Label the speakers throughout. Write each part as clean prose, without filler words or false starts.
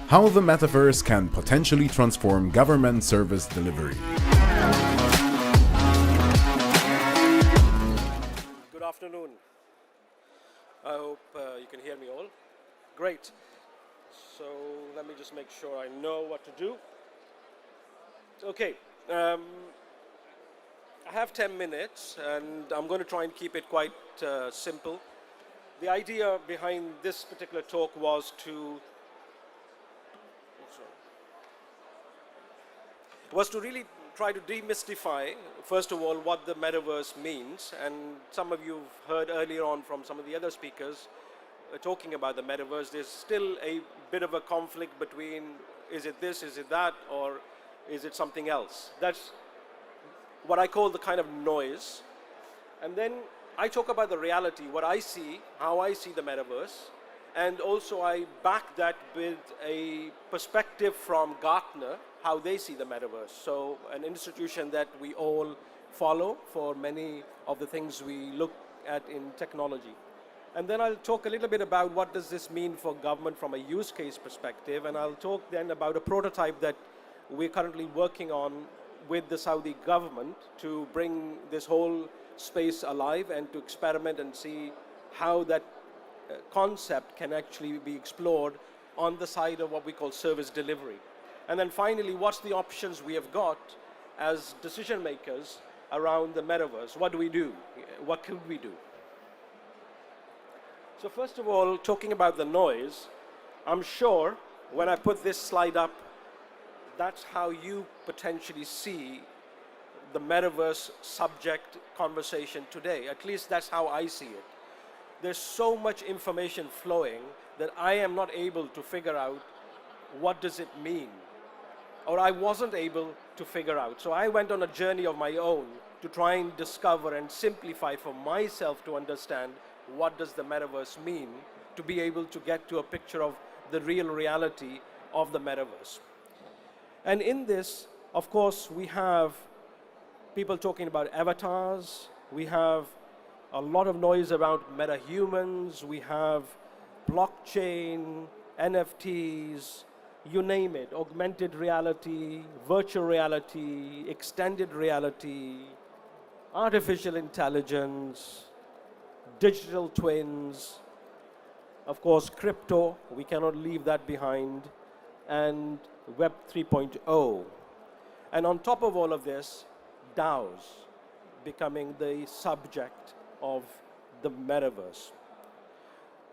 Speaker 1: how the Metaverse can potentially transform government service delivery.
Speaker 2: Good afternoon. I hope you can hear me all. Great. So let me just make sure I know what to do. Okay. I have 10 minutes and I'm going to try and keep it quite simple. The idea behind this particular talk was to really try to demystify, first of all, what the metaverse means. And some of you have heard earlier on from some of the other speakers talking about the metaverse. There's still a bit of a conflict between is it this, is it that, or is it something else? That's what I call the kind of noise. And then I talk about the reality, what I see, how I see the metaverse, and also I back that with a perspective from Gartner, how they see the metaverse. So an institution that we all follow for many of the things we look at in technology. And then I'll talk a little bit about what does this mean for government from a use case perspective, and I'll talk then about a prototype that we're currently working on with the Saudi government to bring this whole space alive and to experiment and see how that concept can actually be explored on the side of what we call service delivery. And then finally, what's the options we have got as decision makers around the metaverse? What do we do? What could we do? So first of all, talking about the noise, I'm sure when I put this slide up, that's how you potentially see the metaverse subject conversation today. At least that's how I see it. There's so much information flowing that I am not able to figure out what does it mean, or I wasn't able to figure out. So I went on a journey of my own to try and discover and simplify for myself to understand what does the metaverse mean, to be able to get to a picture of the real reality of the metaverse. And in this, of course, we have people talking about avatars, we have a lot of noise around meta-humans, we have blockchain, NFTs, you name it, augmented reality, virtual reality, extended reality, artificial intelligence, digital twins, of course crypto, we cannot leave that behind, and Web 3.0. And on top of all of this, DAOs becoming the subject of the metaverse.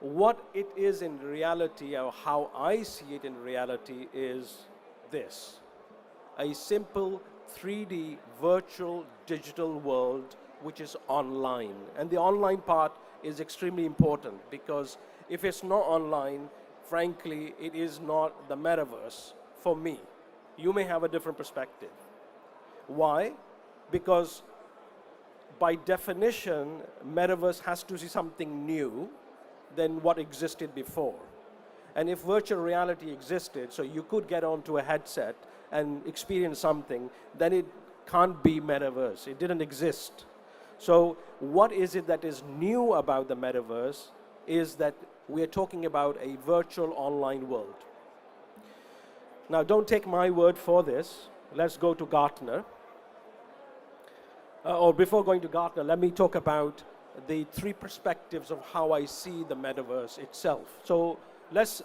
Speaker 2: What it is in reality, or how I see it in reality, is this: a simple 3D virtual digital world which is online. And the online part is extremely important, because if it's not online, frankly, it is not the metaverse for me. You may have a different perspective. Why? Because by definition, metaverse has to see something new than what existed before. And if virtual reality existed, so you could get onto a headset and experience something, then it can't be metaverse. It didn't exist. So what is it that is new about the metaverse is that we're talking about a virtual online world. Now, don't take my word for this. Let's go to Gartner. Or before going to Gartner, let me talk about the three perspectives of how I see the metaverse itself. So let's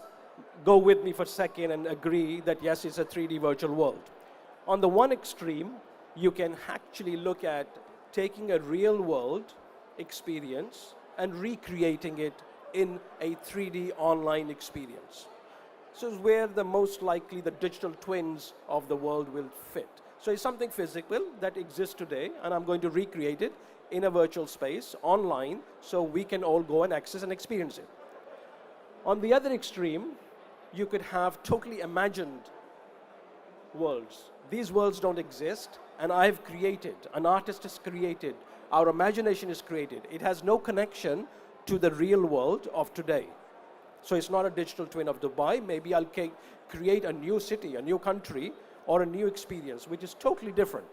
Speaker 2: go with me for a second and agree that yes, it's a 3D virtual world. On the one extreme, you can actually look at taking a real world experience and recreating it in a 3D online experience. So it's where the most likely the digital twins of the world will fit. So it's something physical that exists today, and I'm going to recreate it in a virtual space online so we can all go and access and experience it. On the other extreme, you could have totally imagined worlds. These worlds don't exist, and I've created, an artist has created, our imagination is created. It has no connection to the real world of today. So it's not a digital twin of Dubai. Maybe I'll create a new city, a new country, or a new experience, which is totally different.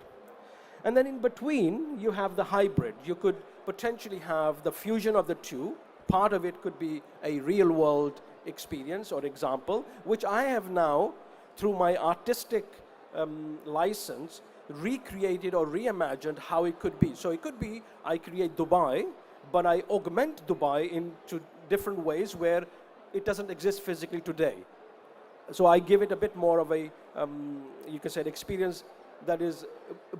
Speaker 2: And then in between, you have the hybrid. You could potentially have the fusion of the two. Part of it could be a real world experience or example, which I have now, through my artistic license, recreated or reimagined how it could be. So it could be I create Dubai, but I augment Dubai into different ways where it doesn't exist physically today. So I give it a bit more of a, you can say, an experience that is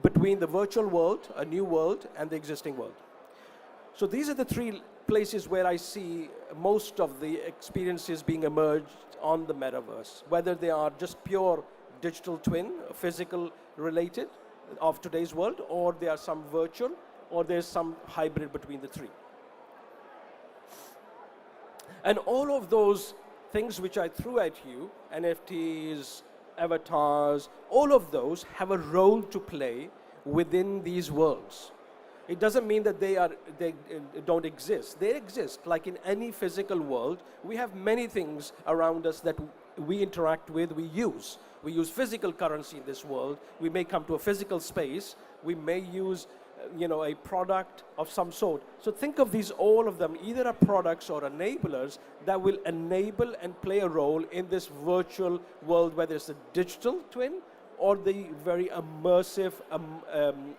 Speaker 2: between the virtual world, a new world, and the existing world. So these are the three places where I see most of the experiences being emerged on the metaverse, whether they are just pure digital twin, physical related of today's world, or they are some virtual, or there's some hybrid between the three. And all of those things which I threw at you, NFTs, avatars, all of those have a role to play within these worlds. It doesn't mean that they don't exist. They exist. Like in any physical world, we have many things around us that we interact with, we use. We use physical currency in this world. We may come to a physical space. We may use a product of some sort. So think of these, all of them, either are products or enablers that will enable and play a role in this virtual world, whether it's the digital twin or the very immersive,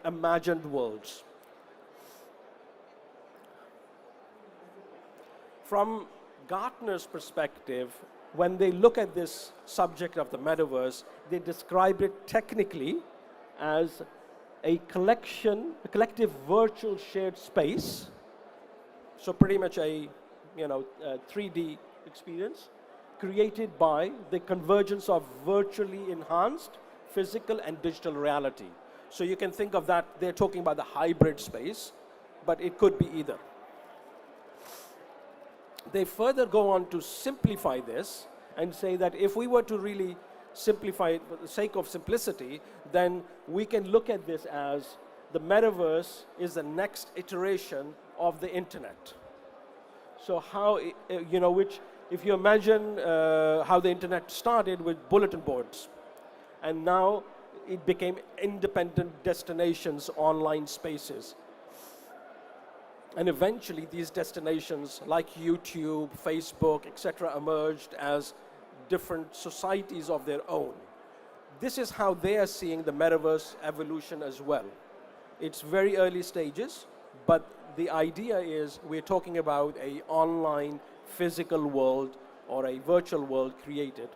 Speaker 2: imagined worlds. From Gartner's perspective, when they look at this subject of the metaverse, they describe it technically as a collective virtual shared space. So pretty much a 3D experience created by the convergence of virtually enhanced physical and digital reality. So you can think of that, they're talking about the hybrid space, but it could be either. They further go on to simplify this and say that if we were to really simplify it for the sake of simplicity, then we can look at this as the metaverse is the next iteration of the internet. So how, which, if you imagine how the internet started with bulletin boards, and now it became independent destinations, online spaces. And eventually these destinations like YouTube, Facebook, etc. emerged as different societies of their own. This is how they are seeing the metaverse evolution as well. It's very early stages, but the idea is we're talking about an online physical world or a virtual world created.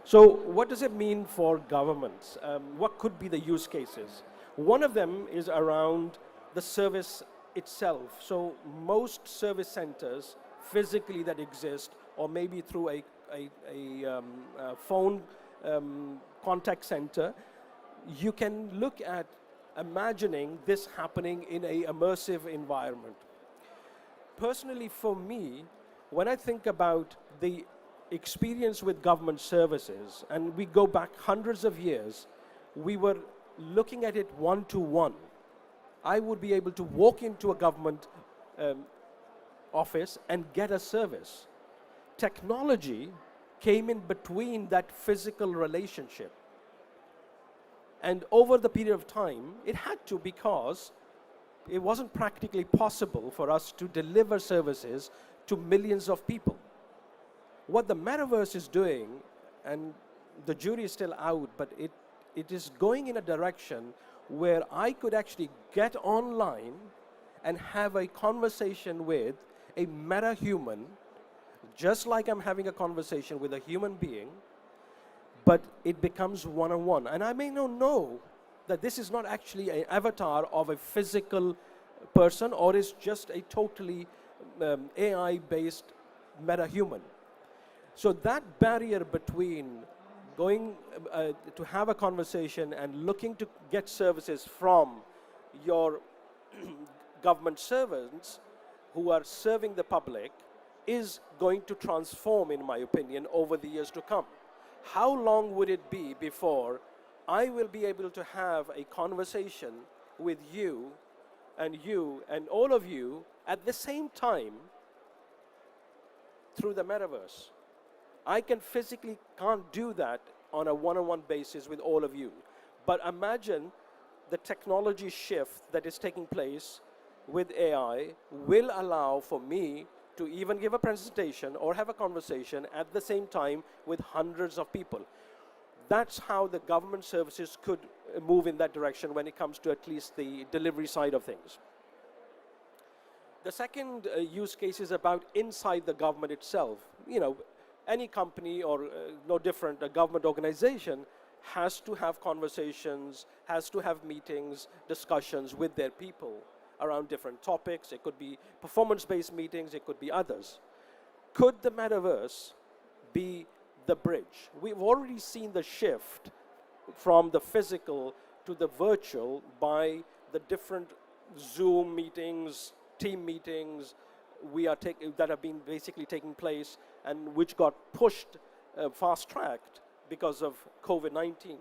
Speaker 2: So what does it mean for governments? What could be the use cases? One of them is around the service itself. So most service centers physically that exist, or maybe through a phone contact center, you can look at imagining this happening in an immersive environment. Personally, for me, when I think about the experience with government services, and we go back hundreds of years, we were looking at it one-to-one. I would be able to walk into a government office and get a service. Technology came in between that physical relationship. And over the period of time, it had to, because it wasn't practically possible for us to deliver services to millions of people. What the metaverse is doing, and the jury is still out, but it is going in a direction where I could actually get online and have a conversation with a meta-human, just like I'm having a conversation with a human being, but it becomes one-on-one. And I may not know that this is not actually an avatar of a physical person, or is just a totally AI-based meta-human. So that barrier between going to have a conversation and looking to get services from your government servants who are serving the public is going to transform, in my opinion, over the years to come. How long would it be before I will be able to have a conversation with you and all of you at the same time through the metaverse? I physically can't do that on a one-on-one basis with all of you. But imagine the technology shift that is taking place with AI will allow for me to even give a presentation or have a conversation at the same time with hundreds of people. That's how the government services could move in that direction when it comes to at least the delivery side of things. The second use case is about inside the government itself. You know, any company or no different, a government organization has to have conversations, has to have meetings, discussions with their people around different topics. It could be performance-based meetings, it could be others. Could the metaverse be the bridge? We've already seen the shift from the physical to the virtual by the different Zoom meetings, team meetings that have been basically taking place and which got pushed, fast-tracked because of COVID-19.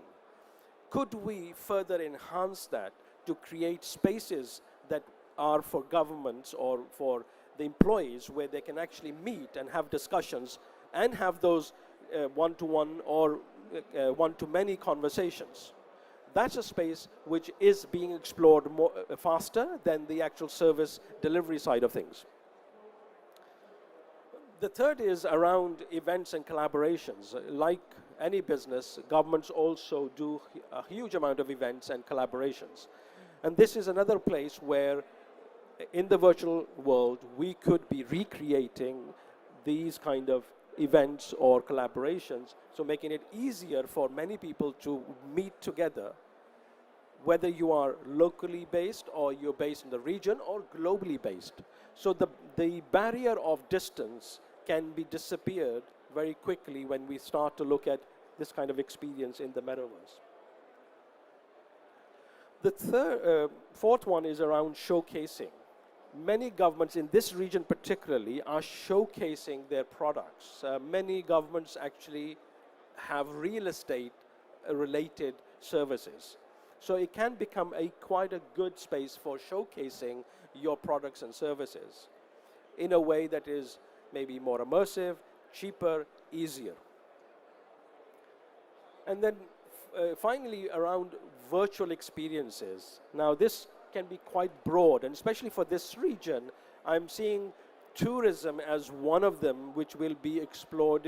Speaker 2: Could we further enhance that to create spaces that are for governments or for the employees where they can actually meet and have discussions and have those one-to-one or one-to-many conversations? That's a space which is being explored more, faster than the actual service delivery side of things. The third is around events and collaborations. Like any business, governments also do a huge amount of events and collaborations. And this is another place where, in the virtual world, we could be recreating these kind of events or collaborations, so making it easier for many people to meet together, whether you are locally based or you're based in the region or globally based. So the barrier of distance can be disappeared very quickly when we start to look at this kind of experience in the metaverse. The fourth one is around showcasing. Many governments in this region particularly are showcasing their products. Many governments actually have real estate related services. So it can become quite a good space for showcasing your products and services in a way that is maybe more immersive, cheaper, easier. And then finally around virtual experiences. Now this can be quite broad, and especially for this region, I'm seeing tourism as one of them which will be explored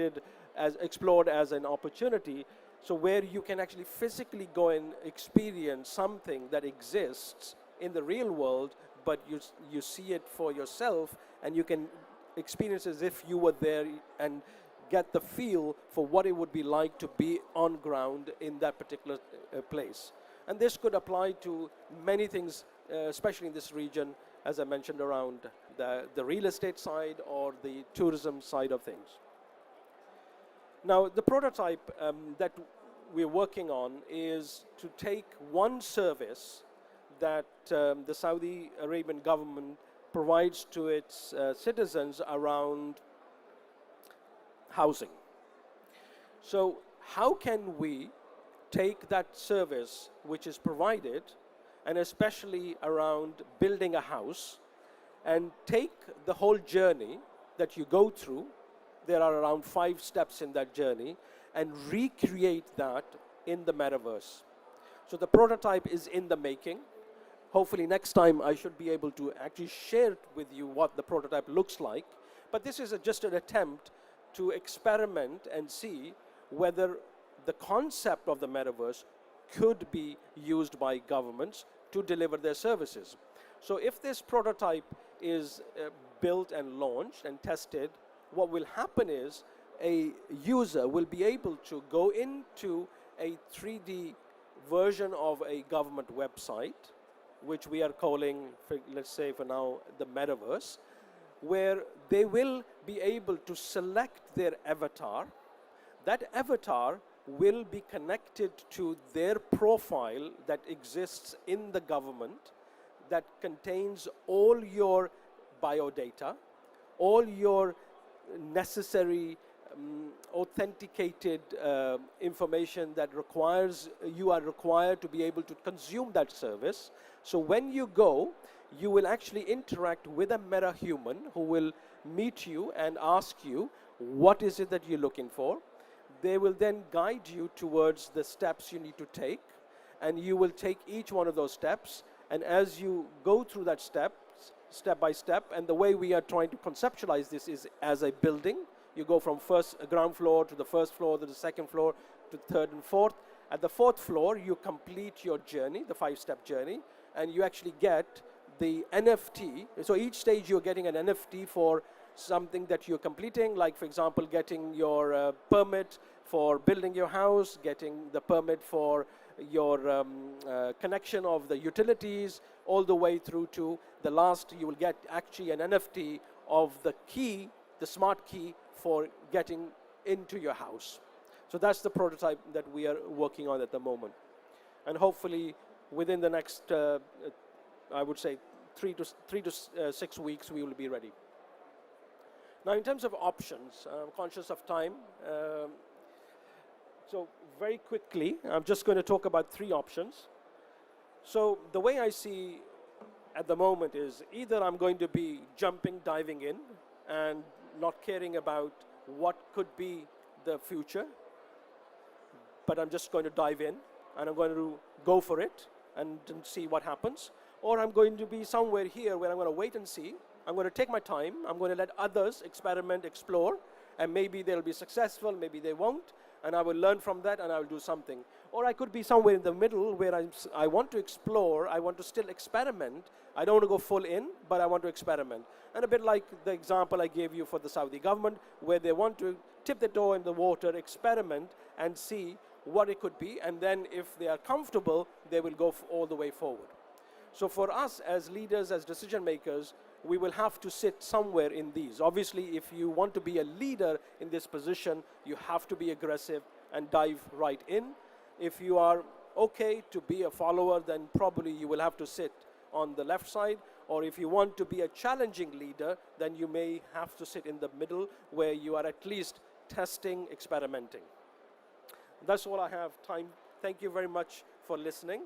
Speaker 2: as an opportunity. So where you can actually physically go and experience something that exists in the real world, but you see it for yourself and you can experience as if you were there and get the feel for what it would be like to be on ground in that particular place. And this could apply to many things, especially in this region, as I mentioned, around the real estate side or the tourism side of things. Now, the prototype that we're working on is to take one service that the Saudi Arabian government provides to its citizens around housing. So how can we take that service which is provided, and especially around building a house, and take the whole journey that you go through, there are around 5 steps in that journey, and recreate that in the metaverse. So the prototype is in the making. Hopefully next time I should be able to actually share with you what the prototype looks like. But this is just an attempt to experiment and see whether the concept of the metaverse could be used by governments to deliver their services. So if this prototype is built and launched and tested, what will happen is a user will be able to go into a 3D version of a government website, which we are calling, let's say for now, the metaverse, where they will be able to select their avatar. That avatar will be connected to their profile that exists in the government, that contains all your biodata, all your necessary authenticated information that you are required to be able to consume that service. So when you go, you will actually interact with a meta-human who will meet you and ask you, what is it that you're looking for? They will then guide you towards the steps you need to take, and you will take each one of those steps, and as you go through that step, step by step. And the way we are trying to conceptualize this is as a building. You go from ground floor to the first floor, to the second floor, to third and fourth. At the fourth floor, you complete your journey, the 5-step journey, and you actually get the NFT. So each stage you're getting an NFT for something that you're completing, like for example, getting your permit for building your house, getting the permit for your connection of the utilities, all the way through to the last, you will get actually an NFT of the key, the smart key for getting into your house. So that's the prototype that we are working on at the moment. And hopefully within the next, I would say 3 to 6 weeks, we will be ready. Now in terms of options, I'm conscious of time. So very quickly, I'm just going to talk about 3 options. So the way I see at the moment is either I'm going to be diving in and not caring about what could be the future, but I'm just going to dive in and I'm going to go for it and see what happens. Or I'm going to be somewhere here where I'm going to wait and see. I'm going to take my time. I'm going to let others experiment, explore, and maybe they'll be successful, maybe they won't, and I will learn from that and I will do something. Or I could be somewhere in the middle where I want to explore, I want to still experiment. I don't want to go full in, but I want to experiment. And a bit like the example I gave you for the Saudi government, where they want to tip the toe in the water, experiment, and see what it could be, and then if they are comfortable, they will go all the way forward. So for us as leaders, as decision makers, we will have to sit somewhere in these. Obviously, if you want to be a leader in this position, you have to be aggressive and dive right in. If you are okay to be a follower, then probably you will have to sit on the left side. Or if you want to be a challenging leader, then you may have to sit in the middle where you are at least testing, experimenting. That's all I have time. Thank you very much for listening.